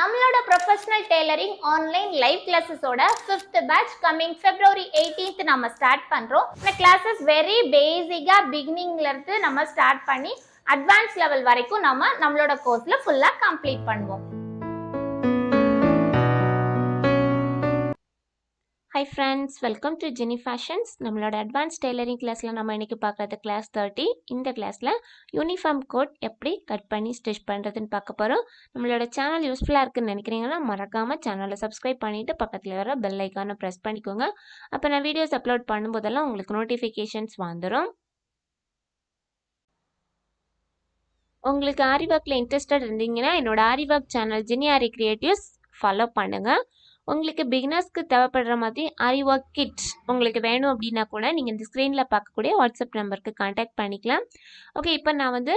நம்மளோட professional tailoring online live கிளாஸஸோட 5th batch coming February 18th நம்ம ஸ்டார்ட் பண்றோம். இந்த கிளாஸஸ் வெரி பேசிக்கா பிகினிங்ல இருந்து நம்ம ஸ்டார்ட் பண்ணி அட்வான்ஸ் லெவல் வரைக்கும் நம்மளோட கோர்ஸ்ல ஃபுல்லா கம்ப்ளீட் பண்ணுவோம். Hi friends, welcome to Jenny Fashions. நம்மளோட அட்வான்ஸ் டெய்லரிங் கிளாஸில் நம்ம இன்றைக்கி பார்க்குறது கிளாஸ் 30. இந்த கிளாஸில் யூனிஃபார்ம் கோட் எப்படி கட் பண்ணி ஸ்டிச் பண்ணுறதுன்னு பார்க்க போகிறோம். நம்மளோட சேனல் யூஸ்ஃபுல்லாக இருக்குன்னு நினைக்கிறீங்கன்னா மறக்காமல் சேனலை சப்ஸ்கிரைப் பண்ணிவிட்டு பக்கத்தில் வர பெல் ஐக்கானை ப்ரெஸ் பண்ணிக்கோங்க. அப்போ நான் வீடியோஸ் அப்லோட் பண்ணும்போதெல்லாம் உங்களுக்கு நோட்டிஃபிகேஷன்ஸ் வந்துடும். உங்களுக்கு ஆரி ஒர்க்கில் இன்ட்ரெஸ்டட் இருந்தீங்கன்னா என்னோட ஆரி ஒர்க் சேனல் ஜெனி ஆரி கிரியேட்டிவ்ஸ் ஃபாலோ பண்ணுங்கள். உங்களுக்கு பிகினர்ஸ்க்கு தேவைப்படுற மாதிரி ஆரி ஒர்க் கிட்ஸ் உங்களுக்கு வேணும் அப்படின்னா கூட நீங்கள் இந்த ஸ்க்ரீனில் பார்க்கக்கூடிய வாட்ஸ்அப் நம்பருக்கு காண்டாக்ட் பண்ணிக்கலாம். ஓகே, இப்போ நான் வந்து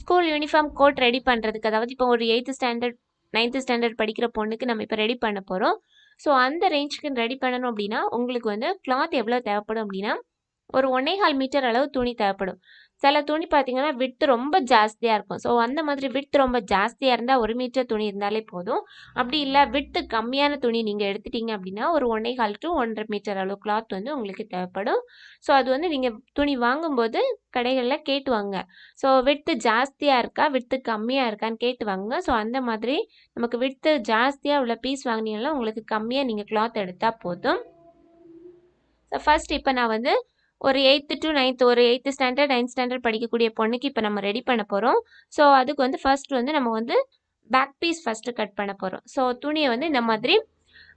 ஸ்கூல் யூனிஃபார்ம் கோட் ரெடி பண்ணுறதுக்கு, அதாவது இப்போ ஒரு 8th ஸ்டாண்டர்ட் 9th ஸ்டாண்டர்ட் படிக்கிற பொண்ணுக்கு நம்ம இப்போ ரெடி பண்ண போகிறோம். ஸோ அந்த ரேஞ்சுக்கு ரெடி பண்ணணும் அப்படின்னா உங்களுக்கு வந்து கிளாத் எவ்வளோ தேவைப்படும் அப்படின்னா ஒரு 1.25 மீட்டர் அளவு துணி தேவைப்படும். சில துணி பார்த்தீங்கன்னா விட்த் ரொம்ப ஜாஸ்தியாக இருக்கும். ஸோ அந்த மாதிரி விட்த் ரொம்ப ஜாஸ்தியாக இருந்தால் 1 மீட்டர் துணி இருந்தாலே போதும். அப்படி இல்லை விட்த் கம்மியான துணி நீங்கள் எடுத்துட்டீங்க அப்படின்னா ஒரு 1.25 to 1.5 மீட்டர் அளவு கிளாத் வந்து உங்களுக்கு தேவைப்படும். ஸோ அது வந்து நீங்கள் துணி வாங்கும்போது கடைகளில் கேட்டு வாங்க. ஸோ விட்த் ஜாஸ்தியாக இருக்கா விட்த் கம்மியாக இருக்கான்னு கேட்டு வாங்க. ஸோ அந்த மாதிரி நமக்கு விட்த் ஜாஸ்தியாக உள்ள பீஸ் வாங்கினீங்கன்னா உங்களுக்கு கம்மியாக நீங்கள் கிளாத் எடுத்தால் போதும். ஸோ ஃபர்ஸ்ட் இப்போ நான் வந்து ஒரு 8th to 9th ஒரு 8th ஸ்டாண்டர்ட் 9th ஸ்டாண்டர்ட் படிக்கக்கூடிய பொண்ணுக்கு இப்போ நம்ம ரெடி பண்ண போகிறோம். ஸோ அதுக்கு வந்து ஃபர்ஸ்ட் வந்து நம்ம வந்து பேக் பீஸ் ஃபஸ்ட்டு கட் பண்ண போகிறோம். ஸோ துணியை வந்து இந்த மாதிரி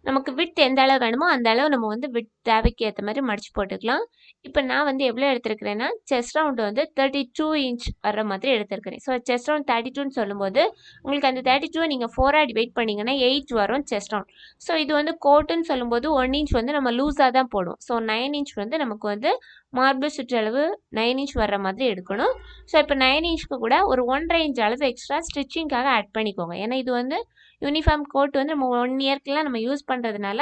நமக்கு விட்த் எந்த அளவு வேணுமோ அந்த அளவு நம்ம வந்து விட்த் தேவைக்கு ஏற்ற மாதிரி மடிச்சு போட்டுக்கலாம். இப்போ நான் வந்து எவ்வளோ எடுத்துருக்கிறேன்னா செஸ்ட் ரவுண்ட் வந்து 32 இன்ச் வர்ற மாதிரி எடுத்துருக்கிறேன். ஸோ செஸ்ட் ரவுண்ட் 32ன்னு சொல்லும்போது உங்களுக்கு அந்த 32 நீங்கள் 4 டிவைட் பண்ணிங்கன்னா 8 வரும் செஸ்ட் ரவுண்ட். ஸோ இது வந்து கோட்டுன்னு சொல்லும்போது 1 இன்ச் வந்து நம்ம லூஸாக தான் போடும். ஸோ 9 இன்ச் வந்து நமக்கு வந்து மார்பிள் சுற்றளவு 9 இன்ச் வர்ற மாதிரி எடுக்கணும். ஸோ இப்போ 9 இன்ச்சுக்கு கூட ஒரு 1.5 இன்ச் அளவு எக்ஸ்ட்ரா ஸ்டிச்சிங்காக ஆட் பண்ணிக்கோங்க. ஏன்னா இது வந்து யூனிஃபார்ம் கோட் வந்து நம்ம 1 இயர்க்குலாம் நம்ம யூஸ் பண்ணுறதுனால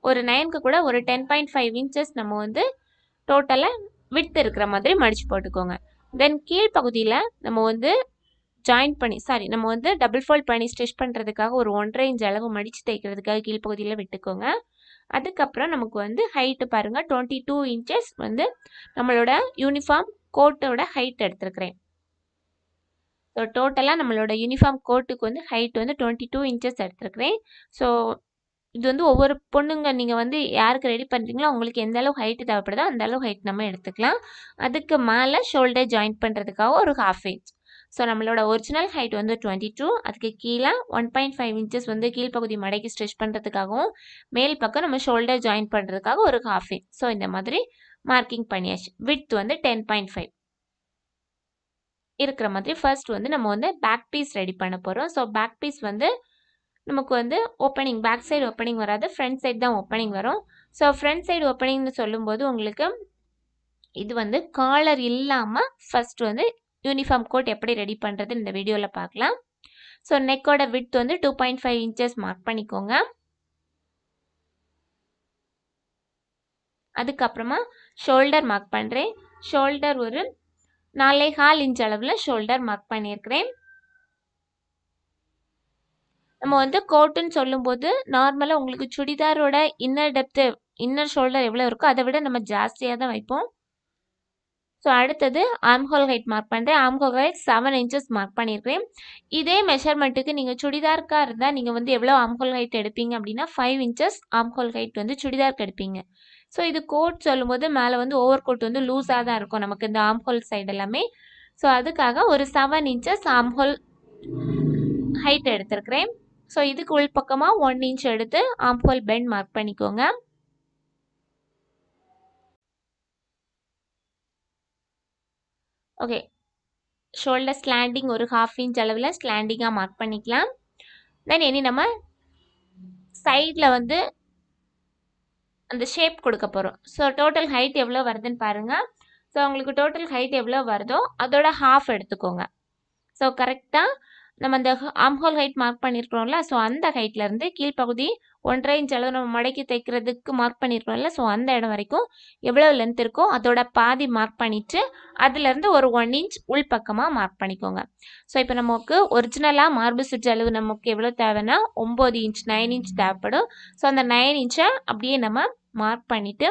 ஒரு 9க்கு கூட ஒரு 10.5 இன்ச்சஸ் நம்ம வந்து டோட்டலாக விட்த் இருக்கிற மாதிரி மடித்து போட்டுக்கோங்க. தென் கீழ்ப்பகுதியில் நம்ம வந்து நம்ம வந்து டபுள் ஃபோல்ட் பண்ணி ஸ்டிச் பண்ணுறதுக்காக ஒரு 1.5 இன்ச் அளவு மடித்து தைக்கிறதுக்காக கீழ்ப்பகுதியில் விட்டுக்கோங்க. அதுக்கப்புறம் நமக்கு வந்து ஹைட்டு பாருங்கள் 22 இன்ச்சஸ் வந்து நம்மளோட யூனிஃபார்ம் கோட்டோட ஹைட் எடுத்துருக்கிறேன். ஸோ டோட்டலாக நம்மளோட யூனிஃபார்ம் கோட்டுக்கு வந்து ஹைட் வந்து 22 இன்ச்சஸ் எடுத்துருக்கிறேன். ஸோ இது வந்து ஒவ்வொரு பொண்ணுங்க நீங்கள் வந்து யாருக்கு ரெடி பண்ணுறீங்களோ அவங்களுக்கு எந்த அளவு ஹைட்டு தேவைப்படுதோ அந்த அளவு ஹைட் நம்ம எடுத்துக்கலாம். அதுக்கு மேலே ஷோல்டர் ஜாயின் பண்ணுறதுக்காக ஒரு 1/2 இன்ச். ஸோ நம்மளோட ஒரிஜினல் ஹைட் வந்து 22, அதுக்கு கீழே 1.5 இன்ச்சஸ் வந்து கீழ்ப்பகுதி மடக்கி ஸ்டிச் பண்ணுறதுக்காகவும் மேல் பக்கம் நம்ம ஷோல்டர் ஜாயின் பண்ணுறதுக்காக ஒரு 1/2 இன்ச். ஸோ இந்த மாதிரி மார்க்கிங் பண்ணியாச்சு. விட்த் வந்து 10.5 இருக்கிற மாதிரி ஃபர்ஸ்ட் வந்து நம்ம வந்து பேக் பீஸ் ரெடி பண்ண போகிறோம். ஸோ பேக் பீஸ் வந்து நமக்கு வந்து ஓப்பனிங் பேக் சைடு ஓப்பனிங் வராது, ஃப்ரண்ட் சைடு தான் ஓப்பனிங் வரும். ஸோ ஃப்ரண்ட் சைடு ஓப்பனிங்னு சொல்லும்போது உங்களுக்கு இது வந்து காலர் இல்லாமல் ஃபர்ஸ்ட் வந்து யூனிஃபார்ம் கோட் எப்படி ரெடி பண்ணுறது இந்த வீடியோவில் பார்க்கலாம். ஸோ நெக்கோட விட்த் வந்து 2.5 இன்ச்சஸ் மார்க் பண்ணிக்கோங்க. அதுக்கப்புறமா ஷோல்டர் மார்க் பண்ணுறேன். ஷோல்டர் ஒரு 4.25 இன்ச் அளவில் ஷோல்டர் மார்க் பண்ணியிருக்கிறேன். நம்ம வந்து கோட்டுன்னு சொல்லும்போது நார்மலாக உங்களுக்கு சுடிதாரோட இன்னர் ஷோல்டர் எவ்வளோ இருக்கோ அதை விட நம்ம ஜாஸ்தியாக தான் வைப்போம். ஸோ அடுத்தது ஆர்ம்ஹோல் ஹைட் மார்க் பண்ணுறேன். ஆர்ம்ஹோல் ஹைட் 7 இன்ச்சஸ் மார்க் பண்ணியிருக்கிறேன். இதே மெஷர்மெண்ட்டுக்கு நீங்கள் சுடிதாருக்காக இருந்தால் நீங்கள் வந்து எவ்வளோ ஆர்ம்ஹோல் ஹைட் எடுப்பீங்க அப்படின்னா 5 இன்ச்சஸ் ஆர்ம்ஹோல் ஹைட் வந்து சுடிதாருக்கு எடுப்பீங்க. ஸோ இது கோட் சொல்லும்போது மேலே வந்து ஓவர் கோட் வந்து லூஸாக தான் இருக்கும் நமக்கு இந்த ஆர்ம்ஹோல் சைடு எல்லாமே. ஸோ அதுக்காக ஒரு 7 இன்ச்சஸ் ஆர்ம்ஹோல் ஹைட் எடுத்திருக்கிறேன். ஸோ இதுக்கு உள்பக்கமாக 1 இன்ச் எடுத்து ஆர்ம்ஹோல் பெண்ட் மார்க் பண்ணிக்கோங்க. ஓகே, ஷோல்டர் ஸ்லாண்டிங் ஒரு 1/2 இன்ச் அளவில் ஸ்லாண்டிங்காக மார்க் பண்ணிக்கலாம். தென் இனி நம்ம சைடில் வந்து அந்த ஷேப் கொடுக்க போகிறோம். ஸோ டோட்டல் ஹைட் எவ்வளோ வருதுன்னு பாருங்கள். ஸோ உங்களுக்கு டோட்டல் ஹைட் எவ்வளோ வருதோ அதோட 1/2 எடுத்துக்கோங்க. ஸோ கரெக்டாக நம்ம அந்த ஆம்ஹோல் ஹைட் மார்க் பண்ணியிருக்கிறோம்ல, ஸோ அந்த ஹைட்லேருந்து கீழ்ப்பகுதி 1.5 இன்ச் அளவு நம்ம மடக்கி தைக்கிறதுக்கு மார்க் பண்ணியிருக்கிறோம்ல, ஸோ அந்த இடம் வரைக்கும் எவ்வளோ லென்த் இருக்கோ அதோட பாதி மார்க் பண்ணிவிட்டு அதுலேருந்து ஒரு 1 இன்ச் உள்பக்கமாக மார்க் பண்ணிக்கோங்க. ஸோ இப்போ நமக்கு ஒரிஜினலாக மார்பு சுற்று அளவு நமக்கு எவ்வளோ தேவைன்னா 9 இன்ச் 9 இன்ச் தேவைப்படும். ஸோ அந்த 9 இன்ச்சை அப்படியே நம்ம மார்க் பண்ணிவிட்டு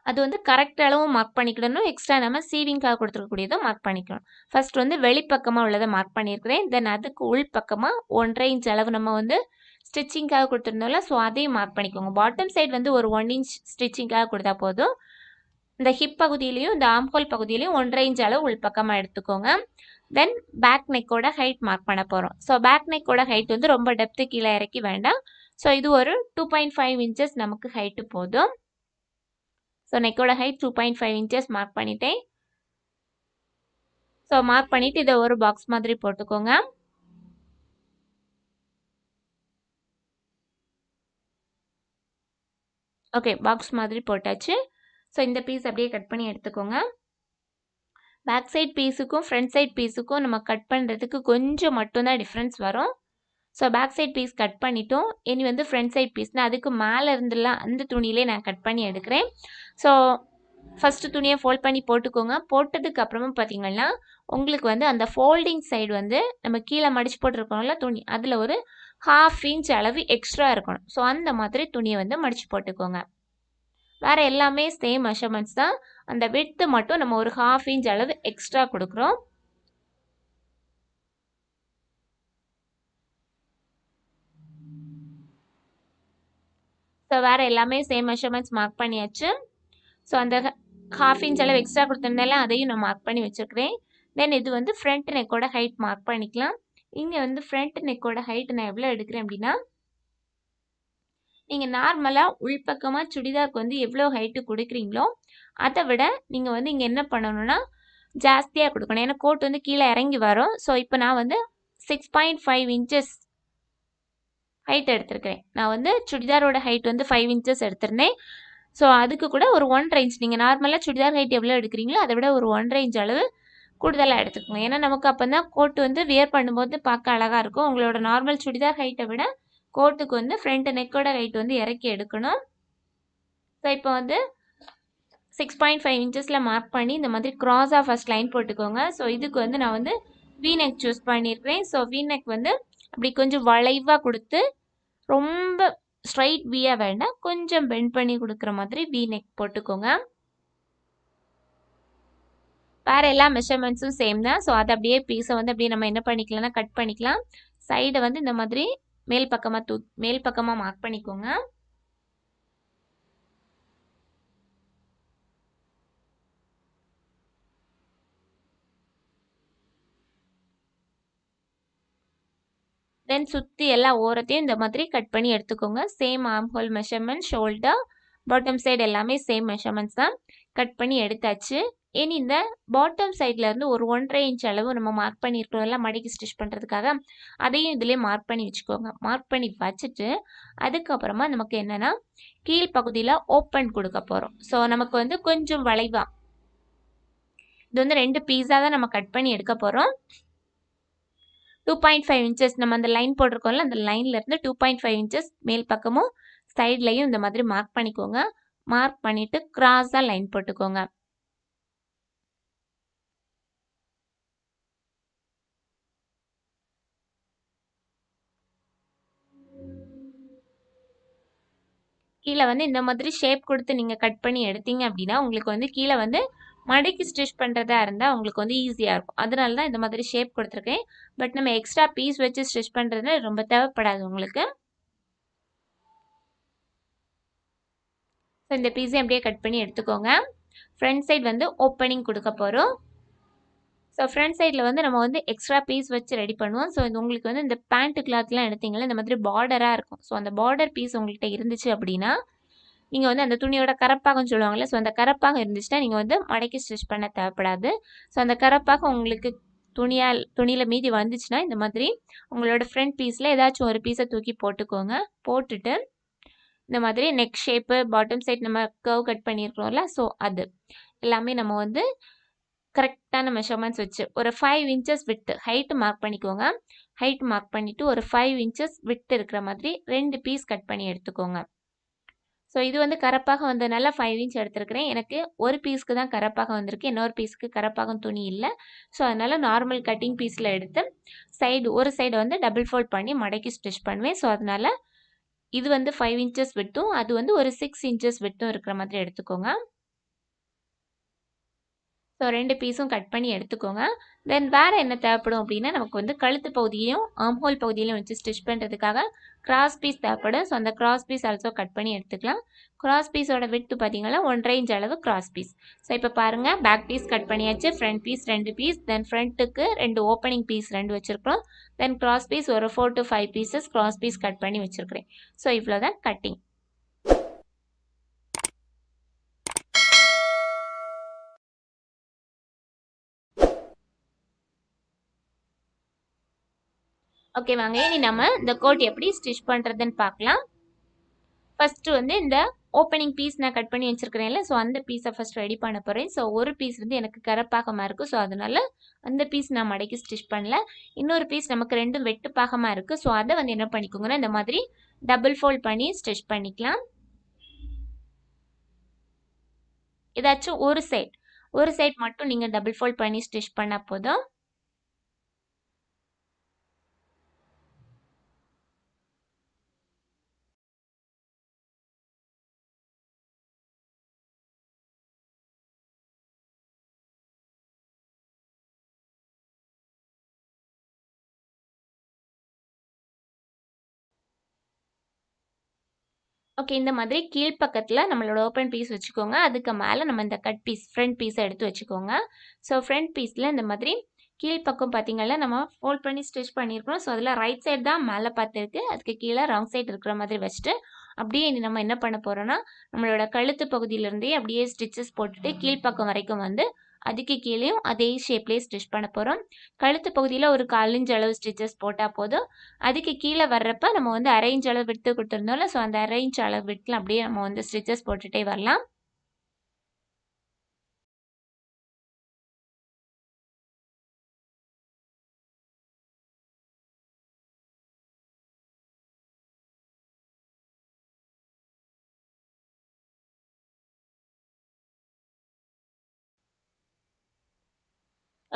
அது வந்து கரெக்ட் அளவும் மார்க் பண்ணிக்கிடணும். எக்ஸ்ட்ரா நம்ம சீவிங்காக கொடுத்துருக்கக்கூடியதும் மார்க் பண்ணிக்கணும். ஃபர்ஸ்ட் வந்து வெளிப்பக்கமாக உள்ளதை மார்க் பண்ணியிருக்கிறேன். தென் அதுக்கு உள் பக்கமாக 1.5 இன்ச் அளவு நம்ம வந்து ஸ்டிச்சிங்காக கொடுத்துருந்தோம்ல, ஸோ அதையும் மார்க் பண்ணிக்கோங்க. பாட்டம் சைடு வந்து ஒரு 1 இன்ச் ஸ்டிச்சிங்காக கொடுத்தா போதும். இந்த ஹிப் பகுதியிலையும் இந்த ஆம்ஹோல் பகுதியிலையும் 1.5 இன்ச் அளவு உள் பக்கமாக எடுத்துக்கோங்க. தென் பேக் நெக்கோட ஹைட் மார்க் பண்ண போகிறோம். ஸோ பேக் நெக்கோட ஹைட் வந்து ரொம்ப டெப்த்து கீழே இறக்கி வேண்டாம். ஸோ இது ஒரு 2.5 இன்ச்சஸ் நமக்கு ஹைட்டு போதும். ஸோ நெக்கோட ஹைட் 2.5 இன்ச்சஸ் மார்க் பண்ணிட்டேன். ஸோ மார்க் பண்ணிவிட்டு இதை ஒரு பாக்ஸ் மாதிரி போட்டுக்கோங்க. ஓகே, பாக்ஸ் மாதிரி போட்டாச்சு. ஸோ இந்த பீஸ் அப்படியே கட் பண்ணி எடுத்துக்கோங்க. பேக் சைட் பீஸுக்கும் ஃப்ரண்ட் சைட் பீஸுக்கும் நம்ம கட் பண்ணுறதுக்கு கொஞ்சம் மட்டும்தான் டிஃப்ரென்ஸ் வரும். So back side piece cut பண்ணிட்டோம். இனி வந்து ஃப்ரண்ட் சைட் பீஸ்னால் அதுக்கு மேலே இருந்துலாம் அந்த துணியிலே நான் கட் பண்ணி எடுக்கிறேன். ஸோ ஃபஸ்ட்டு துணியை ஃபோல்ட் பண்ணி போட்டுக்கோங்க. போட்டதுக்கு அப்புறமா பார்த்தீங்கன்னா உங்களுக்கு வந்து அந்த ஃபோல்டிங் சைடு வந்து நம்ம கீழே மடிச்சு போட்டிருக்கோம்ல துணி, அதில் ஒரு 1/2 இன்ச் அளவு எக்ஸ்ட்ரா இருக்கணும். ஸோ அந்த மாதிரி துணியை வந்து மடிச்சு போட்டுக்கோங்க. வேறு எல்லாமே சேம் மெஷர்மெண்ட்ஸ் தான். அந்த விட்த்து மட்டும் நம்ம ஒரு 1/2 இன்ச் அளவு எக்ஸ்ட்ரா கொடுக்குறோம். ஸோ வேறு எல்லாமே சேம் மெஷர்மெண்ட்ஸ் மார்க் பண்ணியாச்சு. ஸோ அந்த 1/2 இன்ச் அளவு எக்ஸ்ட்ரா கொடுத்துருந்தால அதையும் நான் மார்க் பண்ணி வச்சுருக்கிறேன். தென் இது வந்து ஃப்ரண்ட் நெக்கோட ஹைட் மார்க் பண்ணிக்கலாம். இங்கே வந்து ஃப்ரண்ட் நெக்கோட ஹைட் நான் எவ்வளோ எடுக்கிறேன் அப்படின்னா, நீங்கள் நார்மலாக உள்பக்கமாக சுடிதாருக்கு வந்து எவ்வளோ ஹைட்டு கொடுக்குறீங்களோ அதை விட நீங்கள் வந்து இங்கே என்ன பண்ணணும்னா ஜாஸ்தியாக கொடுக்கணும். ஏன்னா கோட் வந்து கீழே இறங்கி வரும். ஸோ இப்போ நான் வந்து 6.5 இன்ச்சஸ் ஹைட் எடுத்திருக்கிறேன். நான் வந்து சுடிதாரோட ஹைட் வந்து 5 இன்ச்சஸ் எடுத்திருந்தேன். ஸோ அதுக்கு கூட ஒரு 1.5 இன்ச், நீங்கள் நார்மலாக சுடிதார் ஹைட் எவ்வளோ எடுக்கிறீங்களோ அதை விட ஒரு 1.5 இன்ச் அளவு கூடுதலாக எடுத்துக்கோங்க. ஏன்னா நமக்கு அப்போ தான் கோட்டு வந்து வியர் பண்ணும்போது பார்க்க அழகாக இருக்கும். உங்களோட நார்மல் சுடிதார் ஹைட்டை விட கோட்டுக்கு வந்து ஃப்ரண்ட் நெக்கோட ஹைட் வந்து இறக்கி எடுக்கணும். ஸோ இப்போ வந்து 6.5 இன்ச்சஸில் மார்க் பண்ணி இந்த மாதிரி க்ராஸாக ஃபஸ்ட் லைன் போட்டுக்கோங்க. ஸோ இதுக்கு வந்து நான் வந்து வி நெக் சூஸ் பண்ணியிருக்கிறேன். ஸோ வி நெக் வந்து அப்படி கொஞ்சம் வளைவாக கொடுத்து ரொம்ப ஸ்ட்ரைட் வியாக வேண்டாம், கொஞ்சம் பெண்ட் பண்ணி கொடுக்குற மாதிரி வி நெக் போட்டுக்கோங்க. வேறு எல்லா மெஷர்மெண்ட்ஸும் சேம் தான். ஸோ அதை அப்படியே பீஸை வந்து அப்படியே நம்ம என்ன பண்ணிக்கலாம்னா கட் பண்ணிக்கலாம். சைடை வந்து இந்த மாதிரி மேல் பக்கமாக மார்க் பண்ணிக்கோங்க. தென் சுற்றி எல்லா ஓரத்தையும் இந்த மாதிரி கட் பண்ணி எடுத்துக்கோங்க. Same arm whole measurement, shoulder, bottom side எல்லாமே சேம் மெஷர்மெண்ட்ஸ் தான். கட் பண்ணி எடுத்தாச்சு. இனி இந்த பாட்டம் சைட்லேருந்து ஒரு 1.5 இன்ச் அளவு நம்ம மார்க் பண்ணியிருக்கிறோம்ல மடிக்கு ஸ்டிச் பண்ணுறதுக்காக, அதையும் இதிலே மார்க் பண்ணி வச்சுக்கோங்க. மார்க் பண்ணி வச்சுட்டு அதுக்கப்புறமா நமக்கு என்னென்னா கீழ்ப்பகுதியில் ஓப்பன் கொடுக்க போகிறோம். ஸோ நமக்கு வந்து கொஞ்சம் வளைவாக இது வந்து 2 பீஸாக தான் நம்ம கட் பண்ணி எடுக்க போகிறோம். 2.5 இன்ச்சஸ் நம்ம அந்த லைன் போட்டிருக்கோம்ல, அந்த லைன்லேருந்து 2.5 இன்ச்சஸ் மேல் பக்கமும் சைட்லையும் இந்த மாதிரி மார்க் பண்ணிக்கோங்க. மார்க் பண்ணிவிட்டு கிராஸாக லைன் போட்டுக்கோங்க. கீழே வந்து இந்த மாதிரி ஷேப் கொடுத்து நீங்கள் கட் பண்ணி எடுத்தீங்க அப்படின்னா உங்களுக்கு வந்து கீழே வந்து மடக்கி ஸ்டிச் பண்ணுறதா இருந்தால் உங்களுக்கு வந்து ஈஸியாக இருக்கும். அதனால தான் இந்த மாதிரி ஷேப் கொடுத்துருக்கேன். பட் நம்ம எக்ஸ்ட்ரா பீஸ் வச்சு ஸ்டிச் பண்ணுறது ரொம்ப தேவைப்படாது உங்களுக்கு. ஸோ இந்த பீஸை அப்படியே கட் பண்ணி எடுத்துக்கோங்க. ஃப்ரண்ட் சைடு வந்து ஓப்பனிங் கொடுக்க போகிறோம். ஸோ ஃப்ரண்ட் சைடில் வந்து நம்ம வந்து எக்ஸ்ட்ரா பீஸ் வச்சு ரெடி பண்ணுவோம். ஸோ இது உங்களுக்கு வந்து இந்த பேண்ட் கிளாத்லாம் எடுத்தீங்கன்னா இந்த மாதிரி பார்டராக இருக்கும். ஸோ அந்த பார்டர் பீஸ் உங்கள்கிட்ட இருந்துச்சு அப்படின்னா நீங்கள் வந்து அந்த துணியோட கரப்பாகம் சொல்லுவாங்கள்ல, ஸோ அந்த கரப்பாகம் இருந்துச்சுன்னா நீங்கள் வந்து மடக்கி ஸ்டிச் பண்ண தேவைப்படாது. ஸோ அந்த கரப்பாகம் உங்களுக்கு துணியில் மீதி வந்துச்சுன்னா இந்த மாதிரி உங்களோட ஃப்ரண்ட் பீஸில் ஏதாச்சும் ஒரு பீஸை தூக்கி போட்டுக்கோங்க. போட்டுட்டு இந்த மாதிரி நெக் ஷேப்பு, பாட்டம் சைட் நம்ம கர்வ் கட் பண்ணியிருக்கிறோம்ல, ஸோ அது எல்லாமே நம்ம வந்து கரெக்டான மெஷர்மெண்ட்ஸ் வச்சு ஒரு 5 இன்ச்சஸ் விட்டு ஹைட் மார்க் பண்ணிக்கோங்க. ஹைட் மார்க் பண்ணிவிட்டு ஒரு 5 இன்ச்சஸ் விட்டு இருக்கிற மாதிரி 2 பீஸ் கட் பண்ணி எடுத்துக்கோங்க. ஸோ இது வந்து கரப்பாக வந்ததுனால 5 இன்ச் எடுத்துருக்கிறேன். எனக்கு ஒரு பீஸ்க்கு தான் கரப்பாக வந்திருக்கு, இன்னொரு பீஸ்க்கு கரப்பாகம் துணி இல்லை. ஸோ அதனால் நார்மல் கட்டிங் பீஸில் எடுத்து ஒரு சைடு வந்து டபுள் ஃபோல்ட் பண்ணி மடக்கி ஸ்டிச் பண்ணுவேன். ஸோ அதனால் இது வந்து 5 இன்ச்சஸ் விட்டும் அது வந்து ஒரு 6 இன்ச்சஸ் விட்டும் இருக்கிற மாதிரி எடுத்துக்கோங்க. ஸோ 2 பீஸும் கட் பண்ணி எடுத்துக்கோங்க. தென் வேறு என்ன தேவைப்படும் அப்படின்னா, நமக்கு வந்து கழுத்து பகுதியும் ஆம்ஹோல் பகுதியிலையும் வச்சு ஸ்டிச் பண்ணுறதுக்காக கிராஸ் பீஸ் தேவைப்படும். ஸோ அந்த கிராஸ் பீஸ் ஆல்சோ கட் பண்ணி எடுத்துக்கலாம். கிராஸ் பீஸோட விட்த் பார்த்தீங்கன்னா 1.5 இன்ச் அளவு கிராஸ் பீஸ். ஸோ இப்போ பாருங்கள், பேக் பீஸ் கட் பண்ணியாச்சு, ஃப்ரண்ட் பீஸ் 2 பீஸ், தென் ஃப்ரண்ட்டுக்கு 2 ஓப்பனிங் பீஸ் 2 வச்சுருக்கோம். தென் கிராஸ் பீஸ் ஒரு 4 to 5 pieces cross piece cut பண்ணி வச்சுருக்கிறேன். ஸோ இவ்வளோ தான் கட்டிங். ஓகே வாங்க, இனி நம்ம இந்த கோட் எப்படி ஸ்டிச் பண்ணுறதுன்னு பார்க்கலாம். ஃபஸ்ட்டு வந்து இந்த ஓப்பனிங் பீஸ் நான் கட் பண்ணி வச்சுருக்கிறேன்ல, ஸோ அந்த பீஸை ஃபஸ்ட் ரெடி பண்ண போகிறேன். ஸோ ஒரு பீஸ் வந்து எனக்கு கரப்பாகமாக இருக்குது, ஸோ அதனால் அந்த பீஸ் நான் மடக்கி ஸ்டிச் பண்ணல. இன்னொரு பீஸ் நமக்கு 2 வெட்டு பாகமாக இருக்குது. ஸோ அதை வந்து என்ன பண்ணிக்கோங்கன்னா, இந்த மாதிரி டபுள் ஃபோல்ட் பண்ணி ஸ்டிச் பண்ணிக்கலாம். ஏதாச்சும் ஒரு சைட் மட்டும் நீங்கள் டபுள் ஃபோல்ட் பண்ணி ஸ்டிச் பண்ணால் போதும். ஓகே, இந்த மாதிரி கீழ்ப்பக்கத்தில் நம்மளோட ஓப்பன் பீஸ் வச்சுக்கோங்க. அதுக்கு மேலே நம்ம இந்த கட் பீஸ் ஃப்ரண்ட் பீஸை எடுத்து வச்சுக்கோங்க. ஸோ ஃப்ரண்ட் பீஸில் இந்த மாதிரி கீழ்ப்பக்கம் பார்த்தீங்கன்னா நம்ம ஃபோல்ட் பண்ணி ஸ்டிச் பண்ணியிருக்கோம். ஸோ அதில் ரைட் சைடு தான் மேலே பார்த்துருக்கு, அதுக்கு கீழே ராங் சைடு இருக்கிற மாதிரி வச்சுட்டு அப்படியே நம்ம என்ன பண்ண போகிறோன்னா, நம்மளோட கழுத்து பகுதியிலேருந்தே அப்படியே ஸ்டிச்சஸ் போட்டுட்டு கீழ்ப்பக்கம் வரைக்கும் வந்து அதுக்கு கீழேயும் அதே ஷேப்லேயே ஸ்டிச் பண்ண போகிறோம். கழுத்து பகுதியில் ஒரு 1/4 இன்ச் அளவு ஸ்டிச்சஸ் போட்டால் போதும். அதுக்கு கீழே வர்றப்ப நம்ம வந்து 1/2 இன்ச் அளவு விட்டு கொடுத்துருந்தோம்ல, ஸோ அந்த 1/2 இன்ச் அளவு விட்டில் அப்படியே நம்ம வந்து ஸ்டிச்சஸ் போட்டுகிட்டே வரலாம்.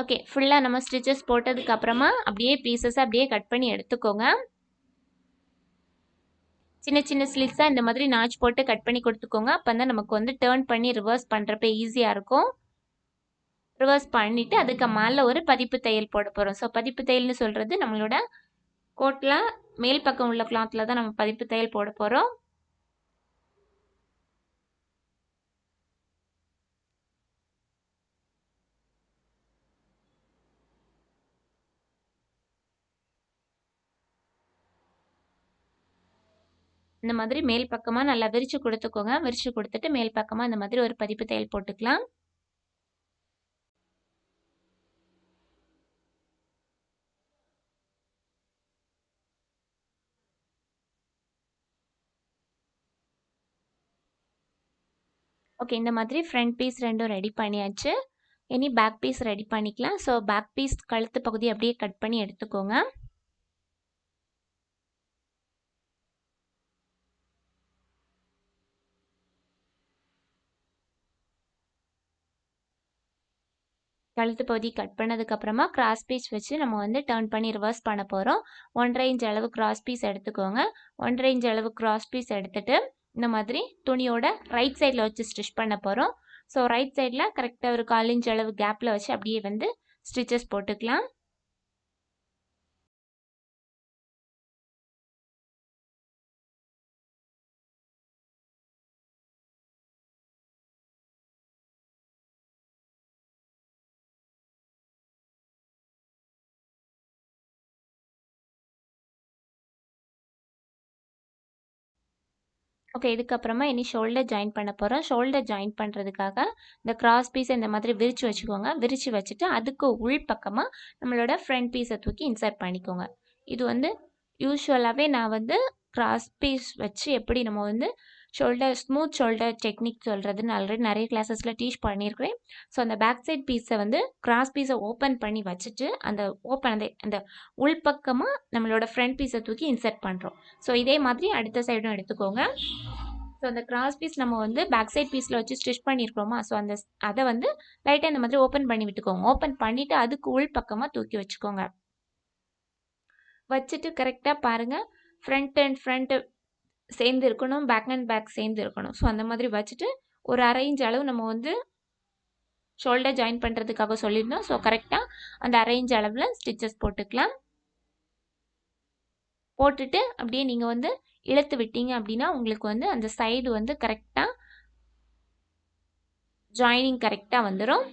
ஓகே, ஃபுல்லாக நம்ம ஸ்டிச்சஸ் போட்டதுக்கு அப்புறமா அப்படியே பீசஸ் அப்படியே கட் பண்ணி எடுத்துக்கோங்க. சின்ன சின்ன ஸ்லிட்ஸாக இந்த மாதிரி நாச் போட்டு கட் பண்ணி கொடுத்துக்கோங்க. அப்போ தான் நமக்கு வந்து டேர்ன் பண்ணி ரிவர்ஸ் பண்ணுறப்ப ஈஸியாக இருக்கும். ரிவர்ஸ் பண்ணிவிட்டு அதுக்கு மேலே ஒரு பதிப்பு தையல் போட போகிறோம். ஸோ பதிப்பு தையல்னு சொல்கிறது நம்மளோட கோட்டில் மேல் பக்கம் உள்ள கிளாத்தில் தான் நம்ம பதிப்பு தையல் போட போகிறோம். இந்த மாதிரி மேல் பக்கமாக நல்லா விரித்து கொடுத்துக்கோங்க. விரித்து கொடுத்துட்டு மேல் பக்கமாக இந்த மாதிரி ஒரு பதிப்பு தையல் போட்டுக்கலாம். ஓகே, இந்த மாதிரி ஃப்ரண்ட் பீஸ் 2 ரெடி பண்ணியாச்சு. இனி பேக் பீஸ் ரெடி பண்ணிக்கலாம். ஸோ பேக் பீஸ் கழுத்து பகுதி அப்படியே கட் பண்ணி எடுத்துக்கோங்க. கழுத்து பகுதி கட் பண்ணதுக்கப்புறமா கிராஸ் பீஸ் வச்சு நம்ம வந்து டர்ன் பண்ணி ரிவர்ஸ் பண்ண போகிறோம். 1.5 இன்ச் அளவு கிராஸ் பீஸ் எடுத்துக்கோங்க. 1.5 இன்ச் அளவு கிராஸ் பீஸ் எடுத்துகிட்டு இந்த மாதிரி துணியோட ரைட் சைடில் வச்சு ஸ்டிச் பண்ண போகிறோம். ஸோ ரைட் சைடில் கரெக்டாக ஒரு 1/4 இன்ச் அளவு கேப்பில் வச்சு அப்படியே வந்து ஸ்டிச்சஸ் போட்டுக்கலாம். ஓகே, இதுக்கப்புறமா இனி ஷோல்டர் ஜாயின் பண்ண போகிறோம். ஷோல்டர் ஜாயின் பண்ணுறதுக்காக இந்த கிராஸ் பீஸை இந்த மாதிரி விரித்து வச்சுக்கோங்க. விரித்து வச்சுட்டு அதுக்கு உள் பக்கமாக நம்மளோட ஃப்ரண்ட் பீஸை தூக்கி இன்சர்ட் பண்ணிக்கோங்க. இது வந்து யூஸ்வலாகவே நான் வந்து கிராஸ் பீஸ் வச்சு எப்படி நம்ம வந்து ஸ்மூத் ஷோல்டர் டெக்னிக் சொல்கிறது நான் ஆல்ரெடி நிறைய கிளாஸஸில் டீச் பண்ணியிருக்கிறேன். ஸோ அந்த பேக் சைட் பீஸை வந்து கிராஸ் பீஸை ஓப்பன் பண்ணி வச்சுட்டு அந்த அந்த உள்பக்கமாக நம்மளோட ஃப்ரண்ட் பீஸை தூக்கி இன்சர்ட் பண்ணுறோம். ஸோ இதே மாதிரி அடுத்த சைடும் எடுத்துக்கோங்க. ஸோ அந்த கிராஸ் பீஸ் நம்ம வந்து பேக் சைட் பீஸில் வச்சு ஸ்டிச் பண்ணியிருக்கிறோமா, ஸோ அதை வந்து லைட்டாக இந்த மாதிரி ஓப்பன் பண்ணி விட்டுக்கோங்க. ஓப்பன் பண்ணிவிட்டு அதுக்கு உள் பக்கமாக தூக்கி வச்சுக்கோங்க. வச்சுட்டு கரெக்டாக பாருங்கள், ஃப்ரண்ட் அண்ட் ஃப்ரண்ட்டு சேர்ந்து இருக்கணும், பேக் அண்ட் பேக் சேர்ந்து இருக்கணும். ஸோ அந்த மாதிரி வச்சுட்டு ஒரு 1/2 இன்ச் அளவு நம்ம வந்து ஷோல்டர் ஜாயின் பண்ணுறதுக்காக சொல்லியிருந்தோம். ஸோ கரெக்டாக அந்த 1/2 இன்ச் அளவில் ஸ்டிச்சஸ் போட்டுக்கலாம். போட்டுட்டு அப்படியே நீங்கள் வந்து இழுத்து விட்டீங்க அப்படின்னா உங்களுக்கு வந்து அந்த சைடு வந்து கரெக்டாக ஜாயினிங் கரெக்டாக வந்துடும்.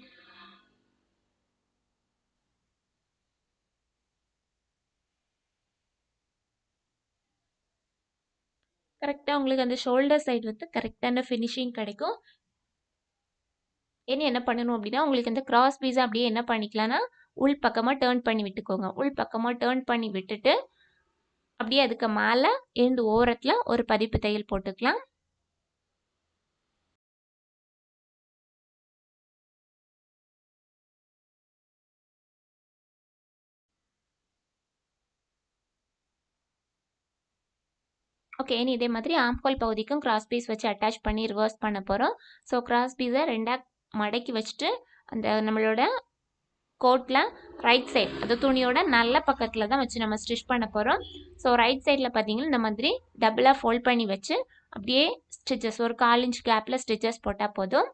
கரெக்டாக உங்களுக்கு அந்த ஷோல்டர் சைடு வந்து கரெக்டான ஃபினிஷிங் கிடைக்கும். இனி என்ன பண்ணணும் அப்படின்னா, உங்களுக்கு இந்த கிராஸ் பீஸை அப்படியே என்ன பண்ணிக்கலாம்னா உள் பக்கமாக டேர்ன் பண்ணி விட்டுக்கோங்க. உள் பக்கமாக டேர்ன் பண்ணி விட்டுட்டு அப்படியே அதுக்கு மேலே எண்டு ஓரத்தில் ஒரு பதிப்பு தையல் போட்டுக்கலாம். ஓகே, இனி இதே மாதிரி ஆம்கோல் பகுதிக்கும் கிராஸ் பீஸ் வச்சு அட்டாச் பண்ணி ரிவர்ஸ் பண்ண போகிறோம். ஸோ கிராஸ் பீஸை 2ஆக மடக்கி வச்சுட்டு அந்த நம்மளோட கோட்டில் ரைட் சைட் அது துணியோட நல்ல பக்கத்தில் தான் வச்சு நம்ம ஸ்டிச் பண்ண போகிறோம். ஸோ ரைட் சைடில் பார்த்தீங்கன்னா இந்த மாதிரி டபுளாக ஃபோல்ட் பண்ணி வச்சு அப்படியே ஸ்டிச்சஸ் ஒரு 1/4 இன்ச் கேப்பில் ஸ்டிச்சஸ் போட்டால் போதும்.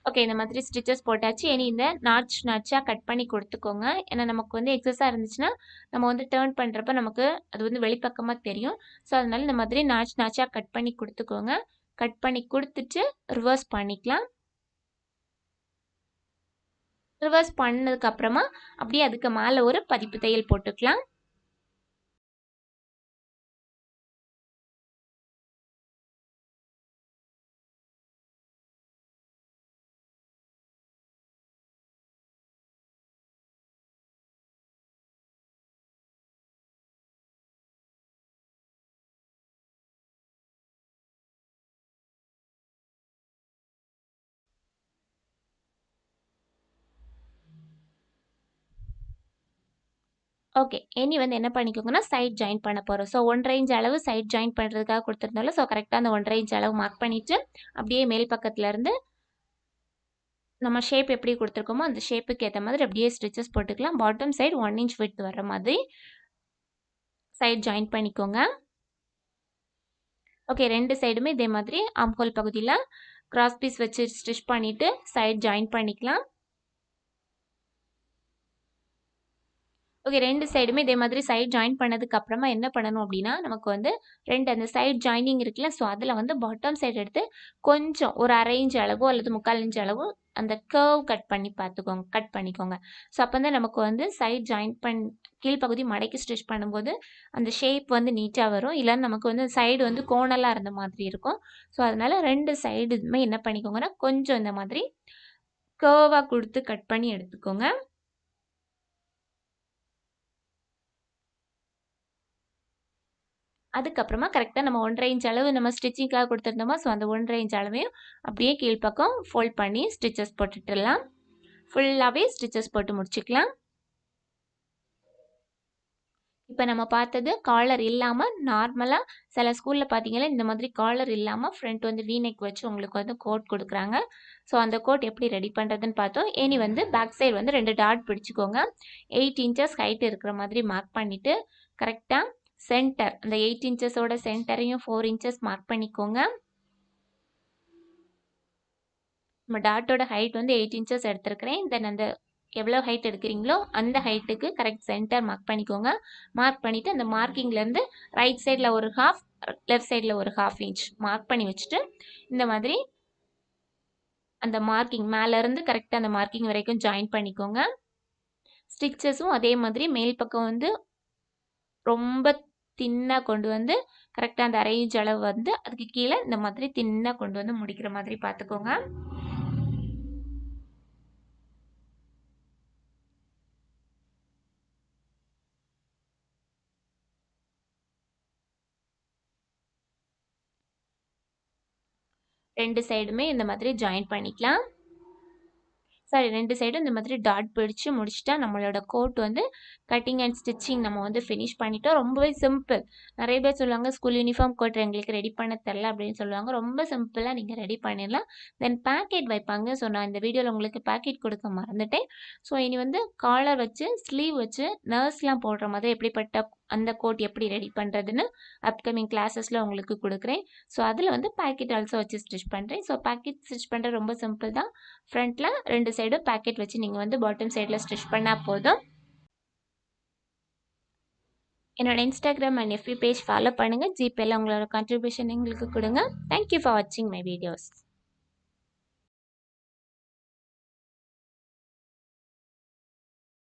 ஓகே, இந்த மாதிரி ஸ்டிச்சஸ் போட்டாச்சு. இனி இந்த நாட்சாக கட் பண்ணி கொடுத்துக்கோங்க. ஏன்னா நமக்கு வந்து எக்ஸஸாக இருந்துச்சுன்னா நம்ம வந்து டேர்ன் பண்ணுறப்ப நமக்கு அது வந்து வெளிப்பக்கமாக தெரியும். ஸோ அதனால இந்த மாதிரி நாட்சாக கட் பண்ணி கொடுத்துக்கோங்க. கட் பண்ணி கொடுத்துட்டு ரிவர்ஸ் பண்ணிக்கலாம். ரிவர்ஸ் பண்ணதுக்கப்புறமா அப்படியே அதுக்கு மேலே ஒரு பதிப்பு தையல் போட்டுக்கலாம். ஓகே, இனி வந்து என்ன பண்ணிக்கோங்கன்னா சைட் ஜாயின் பண்ண போகிறோம். ஸோ 1/2 இன்ச் அளவு சைட் ஜாயின் பண்ணுறதுக்காக கொடுத்துருந்தாலும் ஸோ கரெக்டாக அந்த 1/2 இன்ச் அளவு மார்க் பண்ணிவிட்டு அப்படியே மேல் பக்கத்துலேருந்து நம்ம ஷேப் எப்படி கொடுத்துருக்கோமோ அந்த ஷேப்புக்கு ஏற்ற மாதிரி அப்படியே ஸ்டிச்சஸ் போட்டுக்கலாம். பாட்டம் சைடு 1 இன்ச் விட்த் வர மாதிரி சைட் ஜாயின் பண்ணிக்கோங்க. ஓகே, 2 சைடுமே இதே மாதிரி ஆம்ஹோல் பகுதியில் கிராஸ் பீஸ் வச்சு ஸ்டிச் பண்ணிவிட்டு சைட் ஜாயின் பண்ணிக்கலாம். ஓகே, 2 சைடுமே இதே மாதிரி சைட் ஜாயின் பண்ணதுக்கு அப்புறமா என்ன பண்ணணும் அப்படின்னா நமக்கு வந்து அந்த சைட் ஜாயினிங் இருக்குல்ல, ஸோ அதில் வந்து பாட்டம் சைடு எடுத்து கொஞ்சம் ஒரு 1/2 இன்ச் அளவோ அல்லது 3/4 இன்ச் அளவோ அந்த கர்வ் கட் பண்ணிக்கோங்க. ஸோ அப்போ தான் நமக்கு வந்து சைட் ஜாயின் கீழ்ப்பகுதி மடக்கி ஸ்டிச் பண்ணும்போது அந்த ஷேப் வந்து நீட்டாக வரும். இல்லைன்னா நமக்கு வந்து சைடு வந்து கோணலாக இருந்த மாதிரி இருக்கும். ஸோ அதனால 2 சைடுமே என்ன பண்ணிக்கோங்கன்னா கொஞ்சம் இந்த மாதிரி கர்வாக கொடுத்து கட் பண்ணி எடுத்துக்கோங்க. அதுக்கப்புறமா கரெக்டாக நம்ம 1/2 இன்ச் அளவு நம்ம ஸ்டிச்சிங்காக கொடுத்துருந்தோமா, ஸோ அந்த 1/2 இன்ச் அளவையும் அப்படியே கீழ்ப்பக்கம் ஃபோல்ட் பண்ணி ஸ்டிச்சஸ் போட்டுட்டுலாம் ஃபுல்லாகவே ஸ்டிச்சஸ் போட்டு முடிச்சுக்கலாம். இப்போ நம்ம பார்த்தது காலர் இல்லாமல் நார்மலாக சில ஸ்கூலில் பார்த்தீங்கன்னா இந்த மாதிரி காலர் இல்லாமல் ஃப்ரண்ட் வந்து வீநெக் வச்சு உங்களுக்கு வந்து கோட் கொடுக்குறாங்க. ஸோ அந்த கோட் எப்படி ரெடி பண்ணுறதுன்னு பார்த்தோம். இனி வந்து பேக் சைடு வந்து 2 டாட் பிடிச்சிக்கோங்க. 8 இன்ச்சஸ் ஹைட் இருக்கிற மாதிரி மார்க் பண்ணிவிட்டு கரெக்டாக சென்டர் அந்த 8 இன்ச்சஸோட சென்டரையும் 4 இன்ச்சஸ் மார்க் பண்ணிக்கோங்க. நம்ம டாட்டோட ஹைட் வந்து 8 இன்ச்சஸ் எடுத்துருக்கிறேன். தென் அந்த எவ்வளோ ஹைட் எடுக்கிறீங்களோ அந்த ஹைட்டுக்கு கரெக்ட் சென்டர் மார்க் பண்ணிக்கோங்க. மார்க் பண்ணிவிட்டு அந்த மார்க்கிங்லேருந்து ரைட் சைடில் ஒரு ஹாஃப், லெஃப்ட் சைடில் ஒரு 1/2 இன்ச் மார்க் பண்ணி வச்சுட்டு இந்த மாதிரி அந்த மார்க்கிங் மேலேருந்து கரெக்டாக அந்த மார்க்கிங் வரைக்கும் ஜாயின் பண்ணிக்கோங்க. ஸ்டிச்சஸும் அதே மாதிரி மேல் பக்கம் வந்து ரொம்ப தின்னாக கொண்டு வந்து கரெக்டாக அந்த 1/2 இன்ச் அளவு வந்து அதுக்கு கீழே இந்த மாதிரி தின்னாக கொண்டு வந்து முடிக்கிற மாதிரி பார்த்துக்கோங்க. 2 சைடுமே இந்த மாதிரி ஜாயின் பண்ணிக்கலாம். சாரி 2 சைடும் இந்த மாதிரி டாட் பிடிச்சு முடிச்சுட்டா நம்மளோட கோட் வந்து கட்டிங் அண்ட் ஸ்டிச்சிங் நம்ம வந்து ஃபினிஷ் பண்ணிட்டோம். ரொம்பவே சிம்பிள். நிறைய பேர் சொல்லுவாங்க ஸ்கூல் யூனிஃபார்ம் கோட் எங்களுக்கு ரெடி பண்ண தெரில அப்படின்னு சொல்லுவாங்க. ரொம்ப சிம்பிளாக நீங்கள் ரெடி பண்ணிடலாம். தென் பேக்கெட் வைப்பாங்க. ஸோ நான் இந்த வீடியோவில் உங்களுக்கு பேக்கெட் கொடுக்க மறந்துட்டேன். ஸோ இனி வந்து காலர் வச்சு ஸ்லீவ் வச்சு நர்ஸ்லாம் போடுற மாதிரி எப்படிப்பட்ட அந்த கோட் எப்படி ரெடி பண்ணுறதுன்னு அப்கமிங் கிளாஸஸில் உங்களுக்கு கொடுக்குறேன். ஸோ அதில் வந்து பேக்கெட் ஆல்சோ வச்சு ஸ்டிச் பண்ணுறேன். ஸோ பேக்கெட் ஸ்டிச் பண்ணுறது ரொம்ப சிம்பிள் தான். ஃப்ரண்ட்டில் 2 சைடும் பேக்கெட் வச்சு நீங்கள் வந்து பாட்டம் சைடில் ஸ்டிச் பண்ணால் போதும். என்னோட Instagram and FB page follow பண்ணுங்கள். ஜிபேல உங்களோட கான்ட்ரிபியூஷன் எங்களுக்கு கொடுங்க. தேங்க்யூ ஃபார் வாட்சிங் மை வீடியோஸ்.